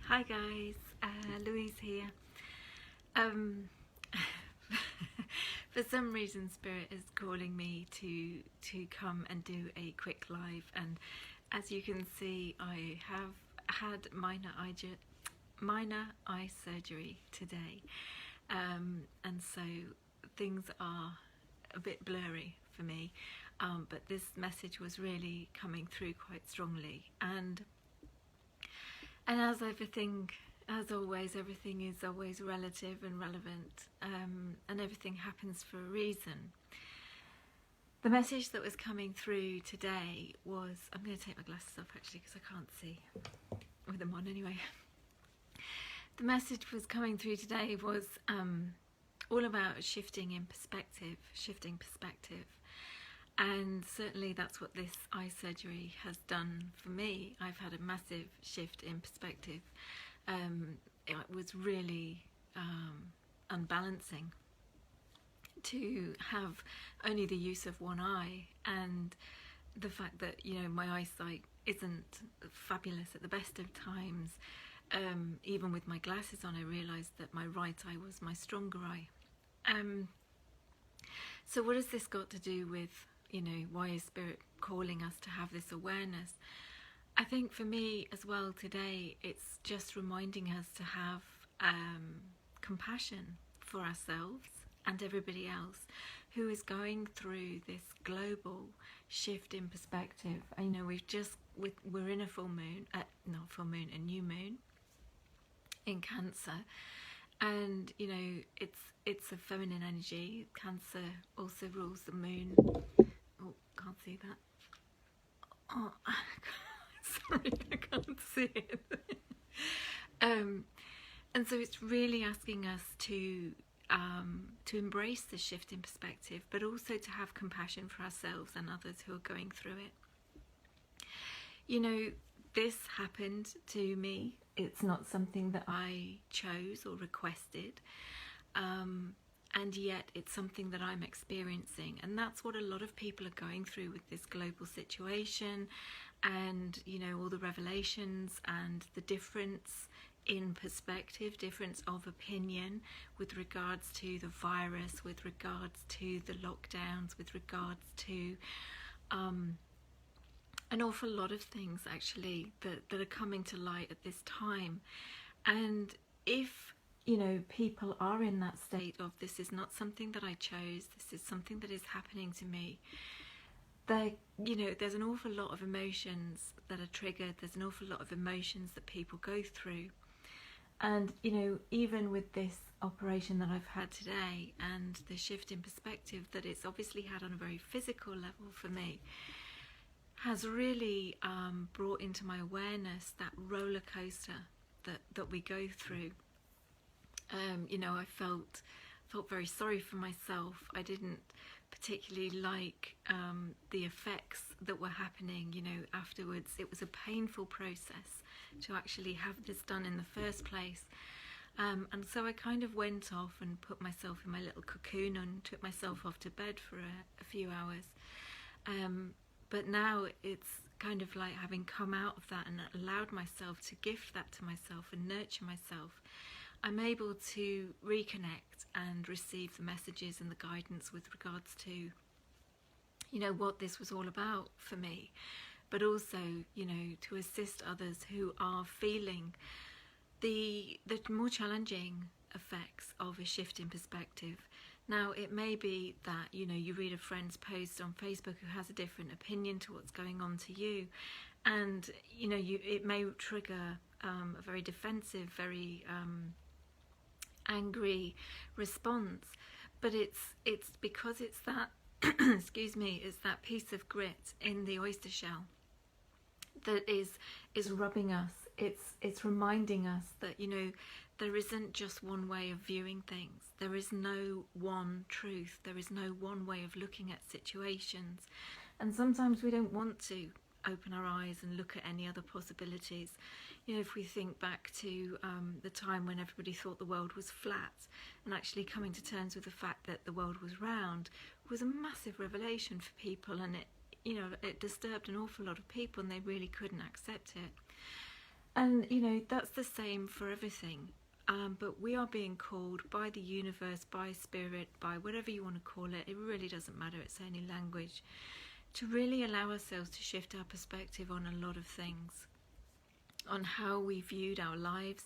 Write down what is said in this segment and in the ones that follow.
Hi guys, Louise here. Um, for some reason, Spirit is calling me to come and do a quick live, and as you can see, I have had minor eye surgery today, and so things are a bit blurry for me. But this message was really coming through quite strongly, and as always, everything is always relative and relevant, and everything happens for a reason. The message that was coming through today was, I'm going to take my glasses off actually because I can't see with them on anyway. The message was coming through today was all about shifting perspective. And certainly that's what this eye surgery has done for me. I've had a massive shift in perspective. It was really unbalancing to have only the use of one eye, and the fact that, you know, my eyesight isn't fabulous at the best of times. Even with my glasses on, I realised that my right eye was my stronger eye. So what has this got to do with, you know, why is Spirit calling us to have this awareness? I think for me as well today, it's just reminding us to have compassion for ourselves and everybody else who is going through this global shift in perspective. I know we're in a full moon, a new moon in Cancer, and you know it's a feminine energy. Cancer also rules the moon. Oh, can't see that. Oh, sorry, I can't see it. And so it's really asking us to embrace the shift in perspective, but also to have compassion for ourselves and others who are going through it. You know, this happened to me. It's not something that I chose or requested. And yet it's something that I'm experiencing, and that's what a lot of people are going through with this global situation, and you know, all the revelations and the difference in perspective, difference of opinion with regards to the virus, with regards to the lockdowns, with regards to an awful lot of things actually that are coming to light at this time. And if, you know, people are in that state of, this is not something that I chose, this is something that is happening to me, you know, there's an awful lot of emotions that are triggered, there's an awful lot of emotions that people go through. And, you know, even with this operation that I've had today and the shift in perspective that it's obviously had on a very physical level for me, has really brought into my awareness that roller coaster that we go through. You know, I felt very sorry for myself. I didn't particularly like the effects that were happening, you know, afterwards. It was a painful process to actually have this done in the first place. And so I kind of went off and put myself in my little cocoon and took myself off to bed for a few hours. But now it's kind of like having come out of that and allowed myself to gift that to myself and nurture myself, I'm able to reconnect and receive the messages and the guidance with regards to, you know, what this was all about for me, but also, you know, to assist others who are feeling the more challenging effects of a shift in perspective. Now, it may be that, you know, you read a friend's post on Facebook who has a different opinion to what's going on to you, and, you know, it may trigger a very defensive, very angry response, but it's because it's that excuse me, it's that piece of grit in the oyster shell that is rubbing us. It's reminding us that, you know, there isn't just one way of viewing things. There is no one truth. There is no one way of looking at situations. And sometimes we don't want to open our eyes and look at any other possibilities. You know, if we think back to the time when everybody thought the world was flat, and actually coming to terms with the fact that the world was round was a massive revelation for people, and it, you know, it disturbed an awful lot of people, and they really couldn't accept it. And you know, that's the same for everything. But we are being called by the universe, by spirit, by whatever you want to call it. It really doesn't matter, it's only language. To really allow ourselves to shift our perspective on a lot of things, on how we viewed our lives,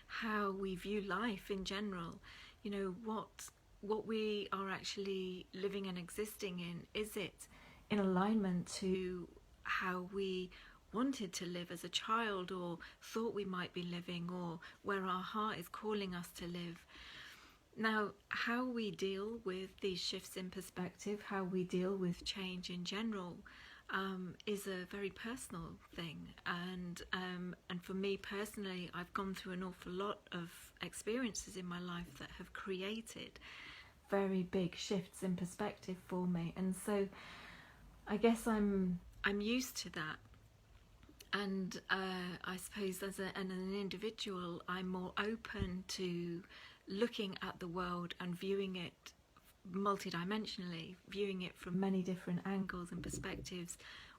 how we view life in general. You know, what we are actually living and existing in. Is it in alignment to how we wanted to live as a child, or thought we might be living, or where our heart is calling us to live? Now, how we deal with these shifts in perspective, how we deal with change in general, is a very personal thing. And for me personally, I've gone through an awful lot of experiences in my life that have created very big shifts in perspective for me. And so I guess I'm used to that. And I suppose as an individual, I'm more open to looking at the world and viewing it multidimensionally, viewing it from many different angles and perspectives,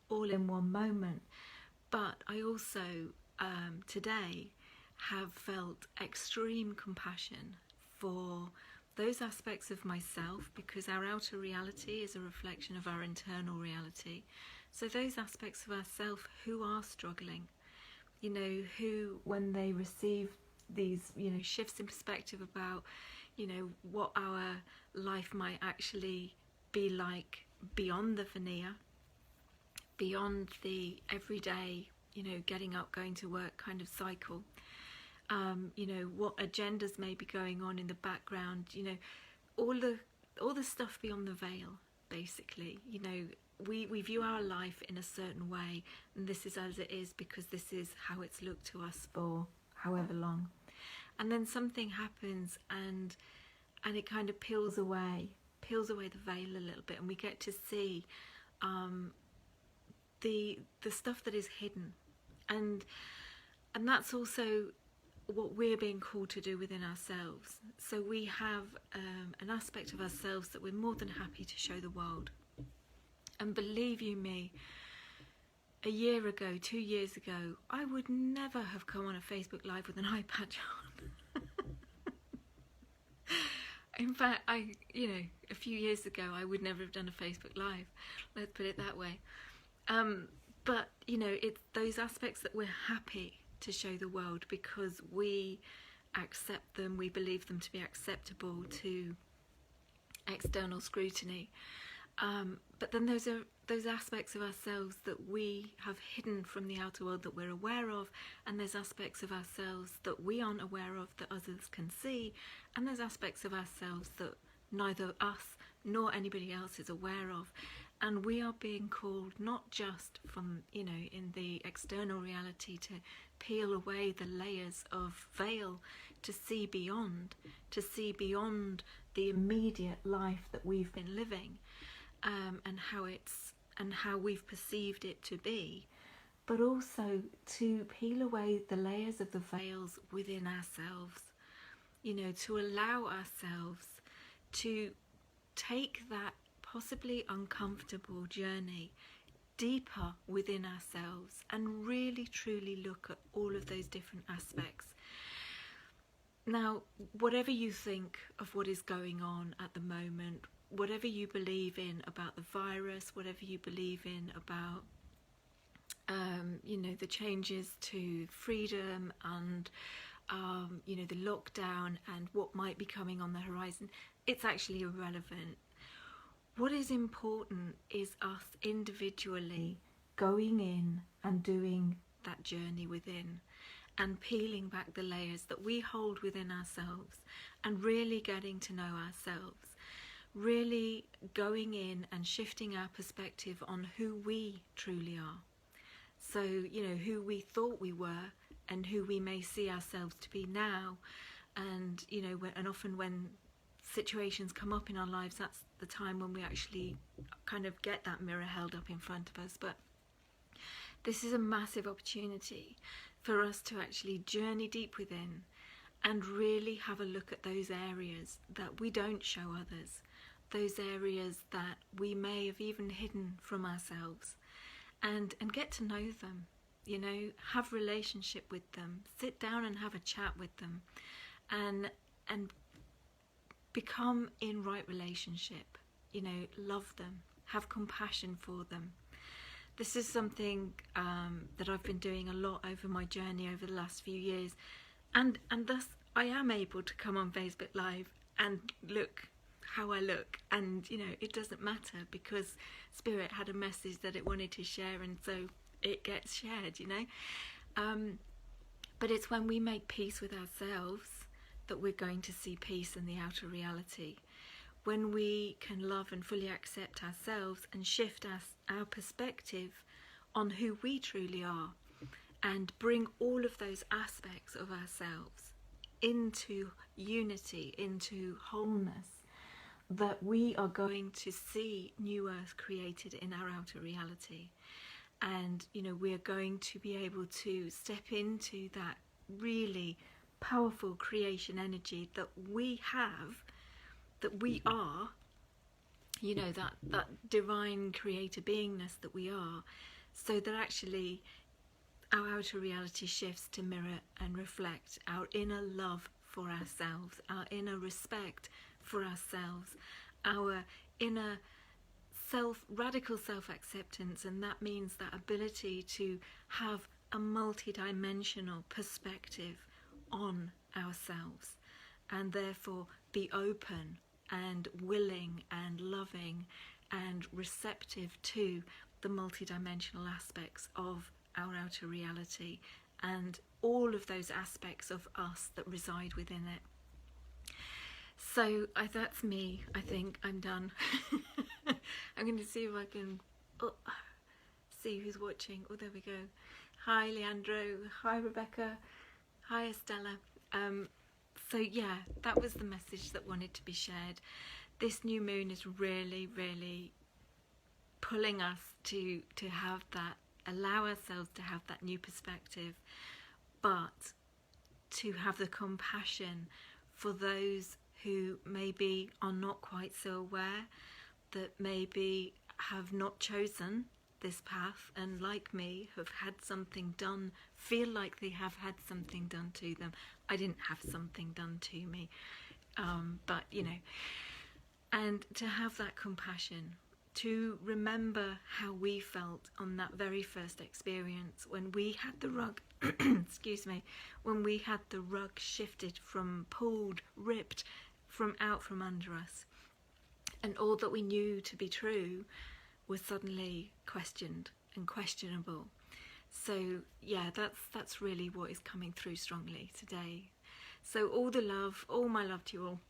all in one moment. But I also today have felt extreme compassion for those aspects of myself, because our outer reality is a reflection of our internal reality. So those aspects of ourself who are struggling, you know, who, when they receive these, you know, shifts in perspective about, you know, what our life might actually be like beyond the veneer, beyond the everyday, you know, getting up, going to work kind of cycle, you know, what agendas may be going on in the background, you know, all the stuff beyond the veil, basically. You know, we view our life in a certain way, and this is as it is because this is how it's looked to us for however long. And then something happens, and it kind of peels away the veil a little bit, and we get to see the stuff that is hidden, and that's also what we're being called to do within ourselves. So we have an aspect of ourselves that we're more than happy to show the world. And believe you me, a year ago, 2 years ago, I would never have come on a Facebook Live with an eye patch on. In fact, you know, a few years ago, I would never have done a Facebook Live. Let's put it that way. But, you know, it's those aspects that we're happy to show the world because we accept them, we believe them to be acceptable to external scrutiny. But then those are those aspects of ourselves that we have hidden from the outer world that we're aware of, and there's aspects of ourselves that we aren't aware of that others can see, and there's aspects of ourselves that neither us nor anybody else is aware of. And we are being called not just from, you know, in the external reality to peel away the layers of veil, to see beyond the immediate life that we've been living, and how we've perceived it to be, but also to peel away the layers of the veils within ourselves, you know, to allow ourselves to take that possibly uncomfortable journey deeper within ourselves and really truly look at all of those different aspects. Now, whatever you think of what is going on at the moment, whatever you believe in about the virus, whatever you believe in about you know, the changes to freedom and you know, the lockdown and what might be coming on the horizon, it's actually irrelevant. What is important is us individually going in and doing that journey within and peeling back the layers that we hold within ourselves and really getting to know ourselves, really going in and shifting our perspective on who we truly are. So, you know, who we thought we were and who we may see ourselves to be now. And, you know, and often when situations come up in our lives, that's the time when we actually kind of get that mirror held up in front of us. But this is a massive opportunity for us to actually journey deep within and really have a look at those areas that we don't show others, those areas that we may have even hidden from ourselves, and get to know them, you know, have relationship with them, sit down and have a chat with them, and become in right relationship, you know, love them, have compassion for them. This is something that I've been doing a lot over my journey over the last few years, and thus I am able to come on Facebook Live and look how I look, and you know, it doesn't matter, because Spirit had a message that it wanted to share, and so it gets shared, you know. But it's when we make peace with ourselves that we're going to see peace in the outer reality. When we can love and fully accept ourselves and shift our perspective on who we truly are, and bring all of those aspects of ourselves into unity, into wholeness, that we are going to see new earth created in our outer reality. And you know, we're going to be able to step into that really powerful creation energy that we have, that we are, you know, that divine creator beingness that we are, so that actually our outer reality shifts to mirror and reflect our inner love for ourselves, our inner respect for ourselves, our inner radical self-acceptance. And that means that ability to have a multi-dimensional perspective on ourselves, and therefore be open and willing and loving and receptive to the multi-dimensional aspects of our outer reality and all of those aspects of us that reside within it. So that's me. I think I'm done. I'm going to see if I can see who's watching. Oh, there we go. Hi Leandro, hi Rebecca, hi Estella. So yeah, that was the message that wanted to be shared. This new moon is really, really pulling us to have that, allow ourselves to have that new perspective, but to have the compassion for those who maybe are not quite so aware, that maybe have not chosen this path, and like me have had something done, feel like they have had something done to them. I didn't have something done to me, but you know, and to have that compassion, to remember how we felt on that very first experience when we had the rug excuse me, when we had the rug shifted, from pulled, ripped from out from under us, and all that we knew to be true was suddenly questioned and questionable. So yeah, that's really what is coming through strongly today. So all the love, all my love to you all.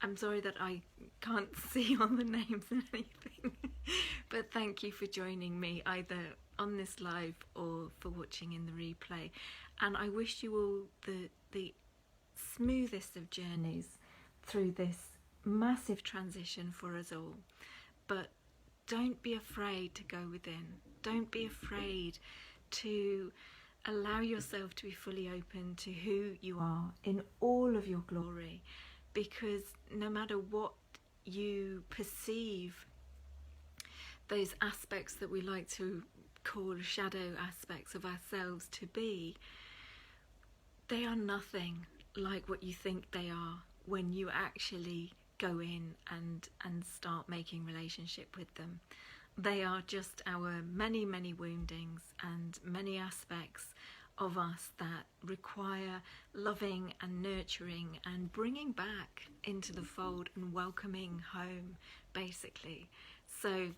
I'm sorry that I can't see all the names and anything, but thank you for joining me either on this live or for watching in the replay. And I wish you all the smoothest of journeys through this massive transition for us all. But don't be afraid to go within. Don't be afraid to allow yourself to be fully open to who you are in all of your glory, because no matter what you perceive those aspects that we like to call shadow aspects of ourselves to be, they are nothing like what you think they are when you actually go in and start making relationship with them. They are just our many, many woundings and many aspects of us that require loving and nurturing and bringing back into the fold and welcoming home, basically. So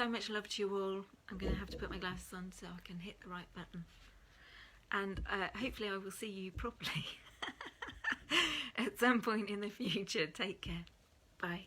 much love to you all. I'm going to have to put my glasses on so I can hit the right button. And hopefully I will see you properly at some point in the future. Take care. Bye.